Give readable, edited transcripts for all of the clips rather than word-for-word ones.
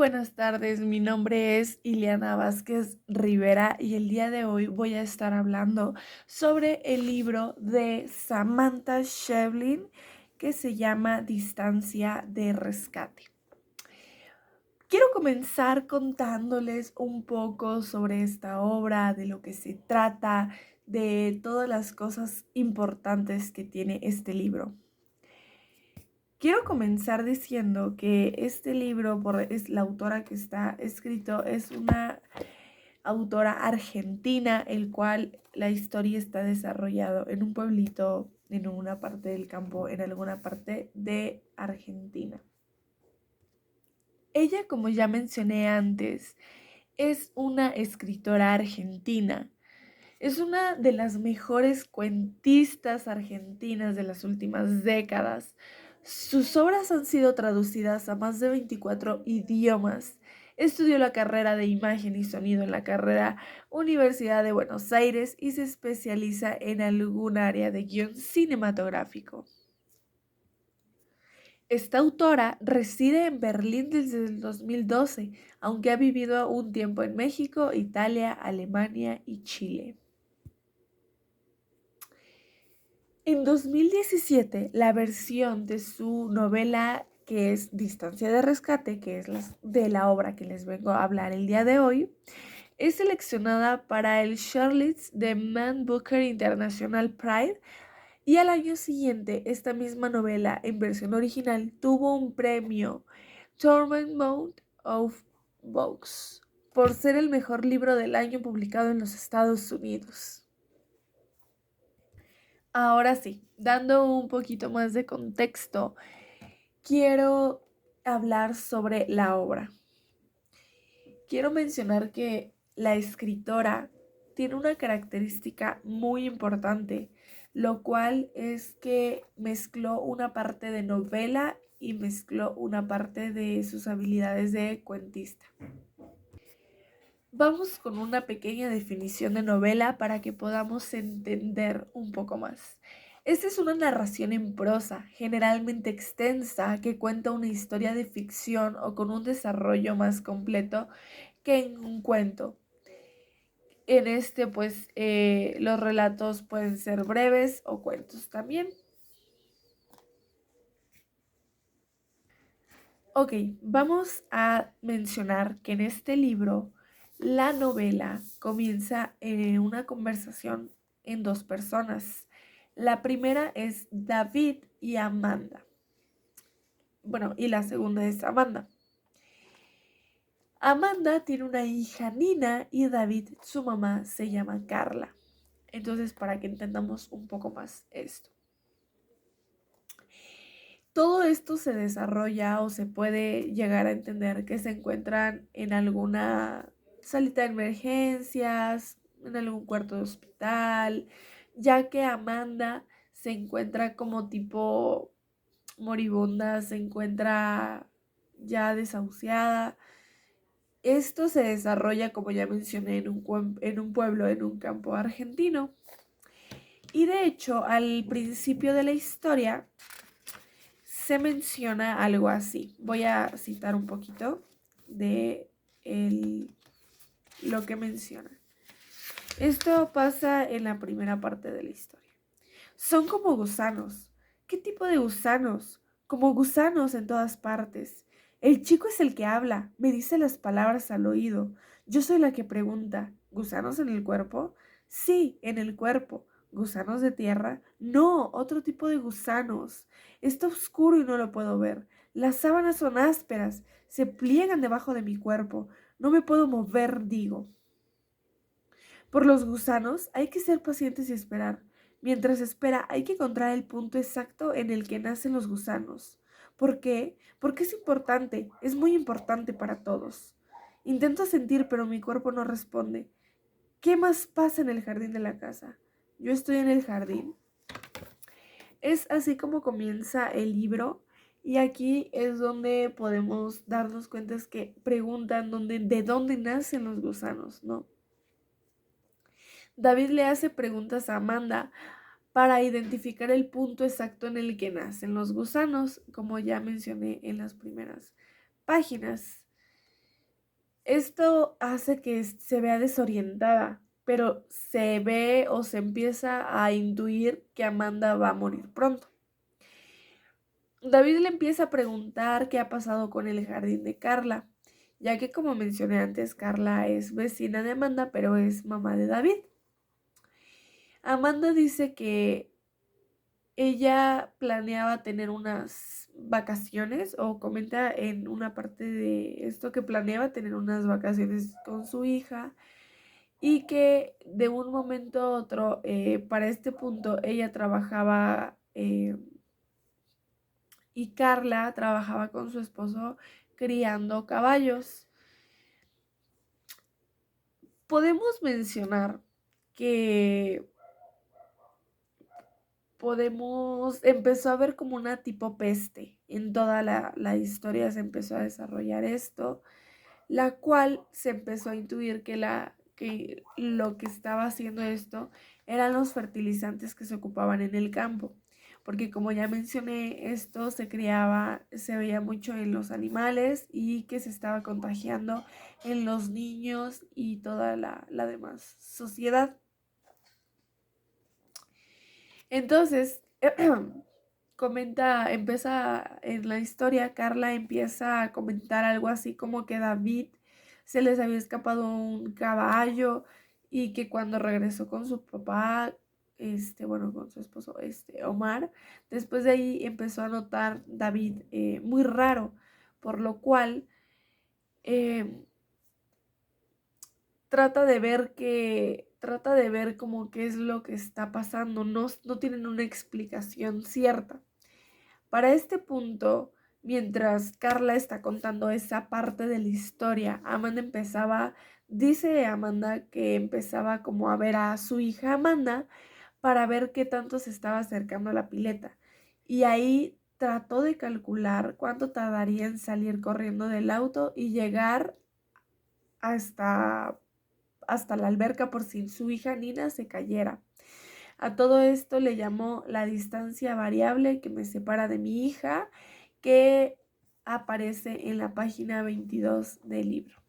buenas tardes, mi nombre es Ileana Vázquez Rivera y el día de hoy voy a estar hablando sobre el libro de Samantha Schweblin que se llama Distancia de Rescate. Quiero comenzar contándoles un poco sobre esta obra, de lo que se trata, de todas las cosas importantes que tiene este libro. Quiero comenzar diciendo que este libro, es la autora que está escrito, es una autora argentina, el cual la historia está desarrollado en un pueblito, en una parte del campo, en alguna parte de Argentina. Ella, como ya mencioné antes, es una escritora argentina. Es una de las mejores cuentistas argentinas de las últimas décadas. Sus obras han sido traducidas a más de 24 idiomas. Estudió la carrera de imagen y sonido en la carrera Universidad de Buenos Aires y se especializa en algún área de guión cinematográfico. Esta autora reside en Berlín desde el 2012, aunque ha vivido un tiempo en México, Italia, Alemania y Chile. En 2017, la versión de su novela que es Distancia de Rescate, que es de la obra que les vengo a hablar el día de hoy, es seleccionada para el Shortlist de Man Booker International Pride y al año siguiente esta misma novela en versión original tuvo un premio Torment of Books por ser el mejor libro del año publicado en los Estados Unidos. Ahora sí, dando un poquito más de contexto, quiero hablar sobre la obra. Quiero mencionar que la escritora tiene una característica muy importante, lo cual es que mezcló una parte de novela y mezcló una parte de sus habilidades de cuentista. Vamos con una pequeña definición de novela para que podamos entender un poco más. Esta es una narración en prosa, generalmente extensa, que cuenta una historia de ficción o con un desarrollo más completo que en un cuento. En este, los relatos pueden ser breves o cuentos también. Ok, vamos a mencionar que en este libro la novela comienza en una conversación en dos personas. La primera es David y Amanda. Bueno, y la segunda es Amanda. Amanda tiene una hija Nina y David, su mamá, se llama Carla. Entonces, para que entendamos un poco más esto. Todo esto se desarrolla o se puede llegar a entender que se encuentran en alguna salita de emergencias, en algún cuarto de hospital, ya que Amanda se encuentra como tipo moribunda, se encuentra ya desahuciada. Esto se desarrolla, como ya mencioné, en un pueblo, en un campo argentino. Y de hecho, al principio de la historia se menciona algo así. Voy a citar un poquito de lo que menciona. Esto pasa en la primera parte de la historia. Son como gusanos. ¿Qué tipo de gusanos? Como gusanos en todas partes. El chico es el que habla, me dice las palabras al oído. Yo soy la que pregunta, ¿gusanos en el cuerpo? Sí, en el cuerpo. ¿Gusanos de tierra? No, otro tipo de gusanos. Está oscuro y no lo puedo ver. Las sábanas son ásperas, se pliegan debajo de mi cuerpo. No me puedo mover, digo. Por los gusanos hay que ser pacientes y esperar. Mientras espera hay que encontrar el punto exacto en el que nacen los gusanos. ¿Por qué? Porque es importante, es muy importante para todos. Intento sentir, pero mi cuerpo no responde. ¿Qué más pasa en el jardín de la casa? Yo estoy en el jardín. Es así como comienza el libro y aquí es donde podemos darnos cuenta que preguntan de dónde nacen los gusanos, ¿no? David le hace preguntas a Amanda para identificar el punto exacto en el que nacen los gusanos, como ya mencioné en las primeras páginas. Esto hace que se vea desorientada, pero se ve o se empieza a intuir que Amanda va a morir pronto. David le empieza a preguntar qué ha pasado con el jardín de Carla, ya que como mencioné antes, Carla es vecina de Amanda, pero es mamá de David. Amanda dice que ella planeaba tener unas vacaciones, o comenta en una parte de esto que planeaba tener unas vacaciones con su hija, y que de un momento a otro, para este punto, ella trabajaba y Carla trabajaba con su esposo criando caballos. Podemos mencionar que empezó a ver como una tipo peste. En toda la historia se empezó a desarrollar esto, la cual se empezó a intuir que lo que estaba haciendo esto eran los fertilizantes que se ocupaban en el campo. Porque como ya mencioné, esto se veía mucho en los animales y que se estaba contagiando en los niños y toda la demás sociedad. Entonces, empieza en la historia, Carla empieza a comentar algo así como que David se les había escapado un caballo y que cuando regresó con su papá, bueno, con su esposo, Omar, después de ahí empezó a notar David muy raro, por lo cual eh, trata de ver como qué es lo que está pasando, no tienen una explicación cierta. Para este punto, mientras Carla está contando esa parte de la historia, dice Amanda que empezaba como a ver a su hija Amanda para ver qué tanto se estaba acercando a la pileta. Y ahí trató de calcular cuánto tardaría en salir corriendo del auto y llegar hasta, hasta la alberca por si su hija Nina se cayera. A todo esto le llamó la distancia variable que me separa de mi hija, que aparece en la página 22 del libro.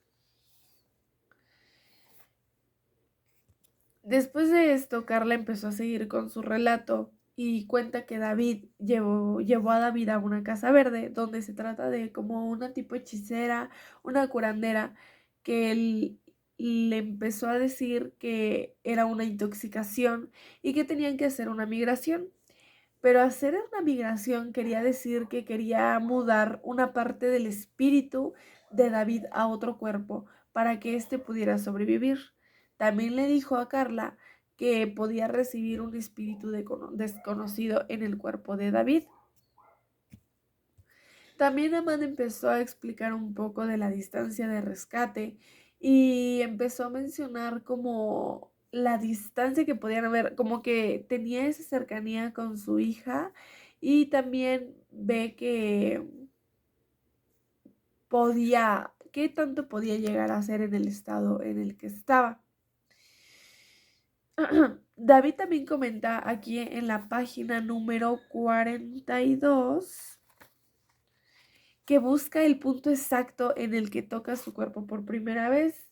Después de esto, Carla empezó a seguir con su relato y cuenta que David llevó a David a una casa verde, donde se trata de como una tipo hechicera, una curandera, que él le empezó a decir que era una intoxicación y que tenían que hacer una migración. Pero hacer una migración quería decir que quería mudar una parte del espíritu de David a otro cuerpo para que éste pudiera sobrevivir. También le dijo a Carla que podía recibir un espíritu desconocido en el cuerpo de David. También Amanda empezó a explicar un poco de la distancia de rescate y empezó a mencionar como la distancia que podían haber, como que tenía esa cercanía con su hija, y también ve que qué tanto podía llegar a ser en el estado en el que estaba. David también comenta aquí en la página número 42 que busca el punto exacto en el que toca su cuerpo por primera vez.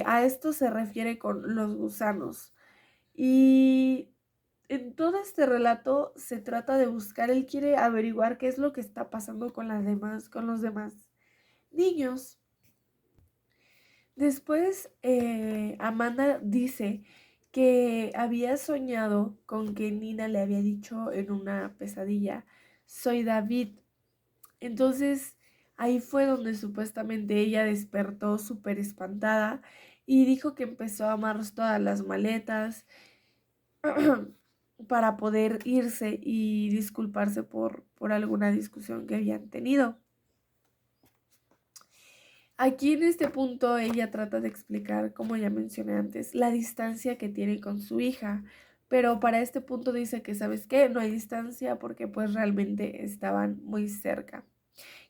A esto se refiere con los gusanos. Y en todo este relato se trata de buscar, él quiere averiguar qué es lo que está pasando con los demás niños. Después, Amanda dice que había soñado con que Nina le había dicho en una pesadilla: soy David. Entonces, ahí fue donde supuestamente ella despertó súper espantada y dijo que empezó a amar todas las maletas para poder irse y disculparse por alguna discusión que habían tenido. Aquí en este punto ella trata de explicar, como ya mencioné antes, la distancia que tiene con su hija, pero para este punto dice que, ¿sabes qué? No hay distancia porque pues realmente estaban muy cerca.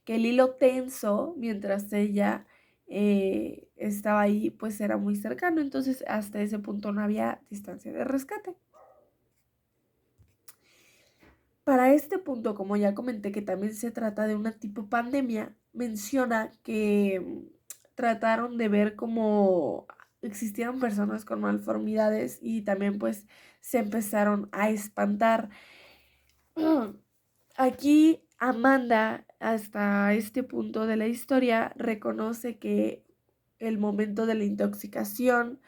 Que el hilo tenso mientras ella estaba ahí pues era muy cercano, entonces hasta ese punto no había distancia de rescate. Para este punto, como ya comenté que también se trata de una tipo pandemia, menciona que trataron de ver cómo existieron personas con malformidades y también pues se empezaron a espantar. Aquí Amanda, hasta este punto de la historia, reconoce que el momento de la intoxicación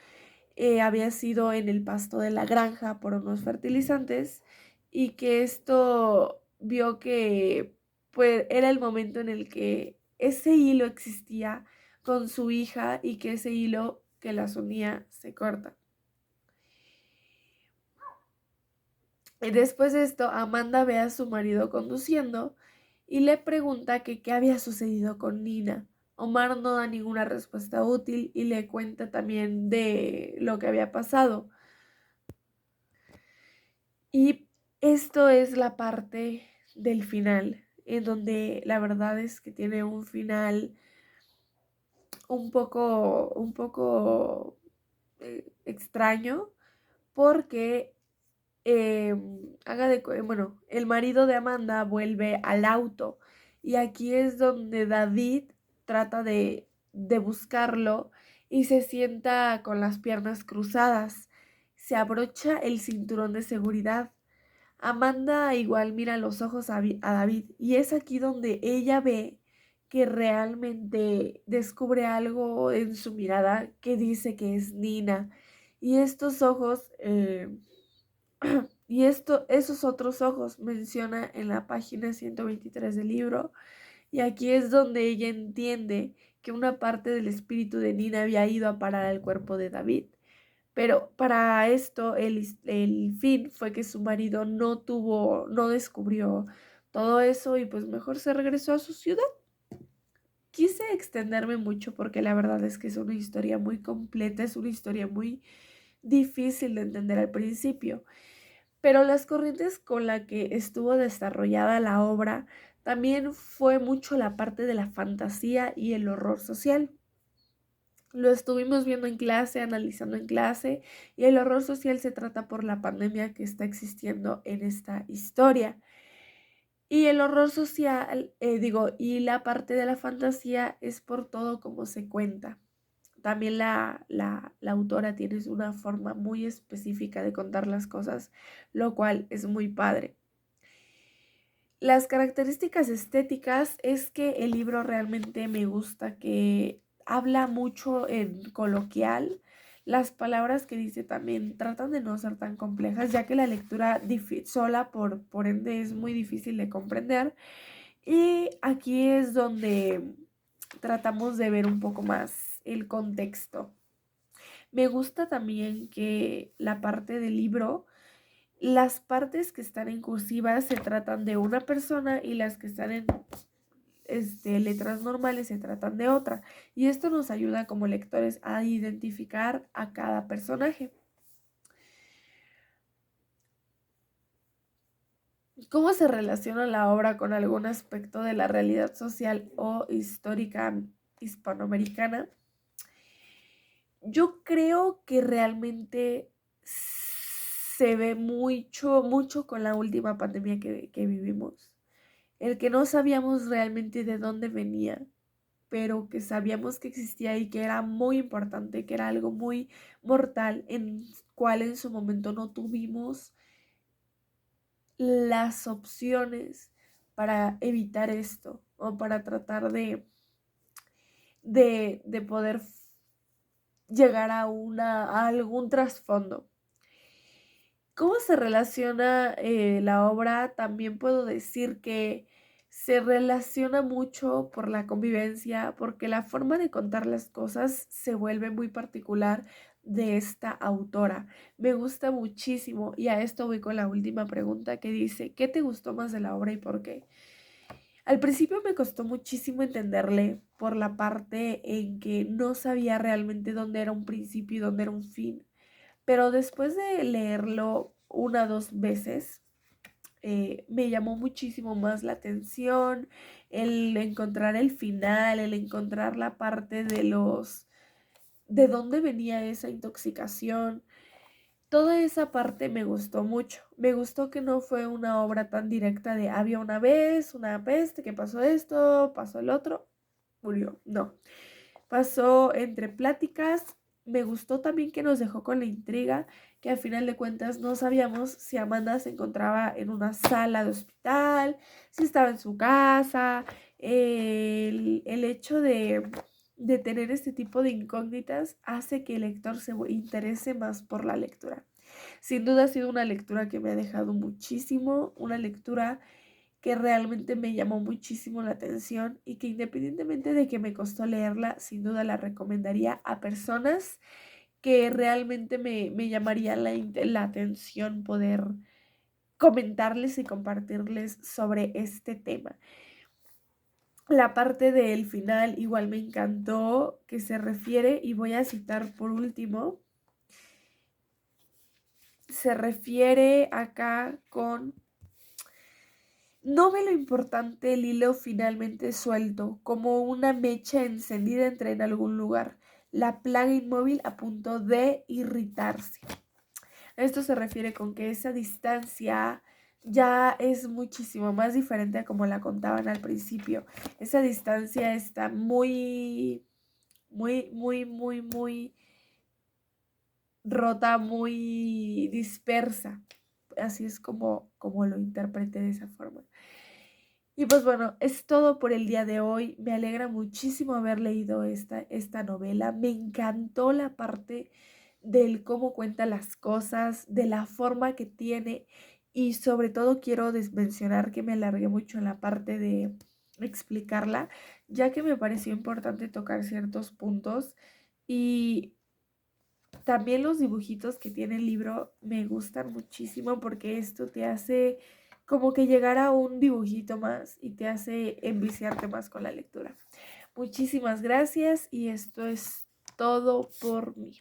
había sido en el pasto de la granja por unos fertilizantes y que esto vio que pues era el momento en el que ese hilo existía con su hija y que ese hilo que las unía se corta. Y después de esto, Amanda ve a su marido conduciendo y le pregunta que qué había sucedido con Nina. Omar no da ninguna respuesta útil y le cuenta también de lo que había pasado. Y esto es la parte del final, en donde la verdad es que tiene un final un poco extraño, porque bueno, el marido de Amanda vuelve al auto y aquí es donde David trata de buscarlo y se sienta con las piernas cruzadas. Se abrocha el cinturón de seguridad. Amanda igual mira a los ojos a David y es aquí donde ella ve que realmente descubre algo en su mirada que dice que es Nina. Y estos ojos, esos otros ojos menciona en la página 123 del libro. Y aquí es donde ella entiende que una parte del espíritu de Nina había ido a parar al cuerpo de David. Pero para esto el fin fue que su marido no descubrió todo eso y pues mejor se regresó a su ciudad. Quise extenderme mucho porque la verdad es que es una historia muy completa, es una historia muy difícil de entender al principio, pero las corrientes con la que estuvo desarrollada la obra también fue mucho la parte de la fantasía y el horror social. Lo estuvimos viendo en clase, analizando en clase, y el horror social se trata por la pandemia que está existiendo en esta historia. Y el horror social, y la parte de la fantasía es por todo como se cuenta. También la autora tiene una forma muy específica de contar las cosas, lo cual es muy padre. Las características estéticas es que el libro realmente me gusta, que habla mucho en coloquial. Las palabras que dice también tratan de no ser tan complejas, ya que la lectura sola por ende es muy difícil de comprender. Y aquí es donde tratamos de ver un poco más el contexto. Me gusta también que la parte del libro, las partes que están en cursivas se tratan de una persona y las que están en letras normales se tratan de otra. Y esto nos ayuda como lectores a identificar a cada personaje. ¿Cómo se relaciona la obra con algún aspecto de la realidad social o histórica hispanoamericana? Yo creo que realmente se ve mucho con la última pandemia que vivimos. El que no sabíamos realmente de dónde venía, pero que sabíamos que existía y que era muy importante, que era algo muy mortal, en cual en su momento no tuvimos las opciones para evitar esto o para tratar de poder llegar a algún trasfondo. ¿Cómo se relaciona la obra? También puedo decir que se relaciona mucho por la convivencia, porque la forma de contar las cosas se vuelve muy particular de esta autora. Me gusta muchísimo y a esto voy con la última pregunta que dice, ¿qué te gustó más de la obra y por qué? Al principio me costó muchísimo entenderle por la parte en que no sabía realmente dónde era un principio y dónde era un fin. Pero después de leerlo una o dos veces, me llamó muchísimo más la atención el encontrar el final, el encontrar la parte de dónde venía esa intoxicación. Toda esa parte me gustó mucho. Me gustó que no fue una obra tan directa de había una vez, una peste, que pasó esto, pasó el otro, murió. No. Pasó entre pláticas. Me gustó también que nos dejó con la intriga, que al final de cuentas no sabíamos si Amanda se encontraba en una sala de hospital, si estaba en su casa. El hecho de tener este tipo de incógnitas hace que el lector se interese más por la lectura. Sin duda ha sido una lectura que me ha dejado muchísimo, una lectura que realmente me llamó muchísimo la atención y que independientemente de que me costó leerla, sin duda la recomendaría a personas que realmente me llamaría la atención poder comentarles y compartirles sobre este tema. La parte del final igual me encantó, que se refiere, y voy a citar por último, se refiere acá con: no ve lo importante el hilo finalmente suelto, como una mecha encendida entre en algún lugar, la plaga inmóvil a punto de irritarse. Esto se refiere con que esa distancia ya es muchísimo más diferente a como la contaban al principio. Esa distancia está muy, muy, muy, muy, muy rota, muy dispersa. Así es como lo interpreté de esa forma. Y pues bueno, es todo por el día de hoy. Me alegra muchísimo haber leído esta novela. Me encantó la parte del cómo cuenta las cosas, de la forma que tiene, y sobre todo quiero mencionar que me alargué mucho en la parte de explicarla, ya que me pareció importante tocar ciertos puntos. Y también los dibujitos que tiene el libro me gustan muchísimo, porque esto te hace como que llegar a un dibujito más y te hace enviciarte más con la lectura. Muchísimas gracias y esto es todo por mí.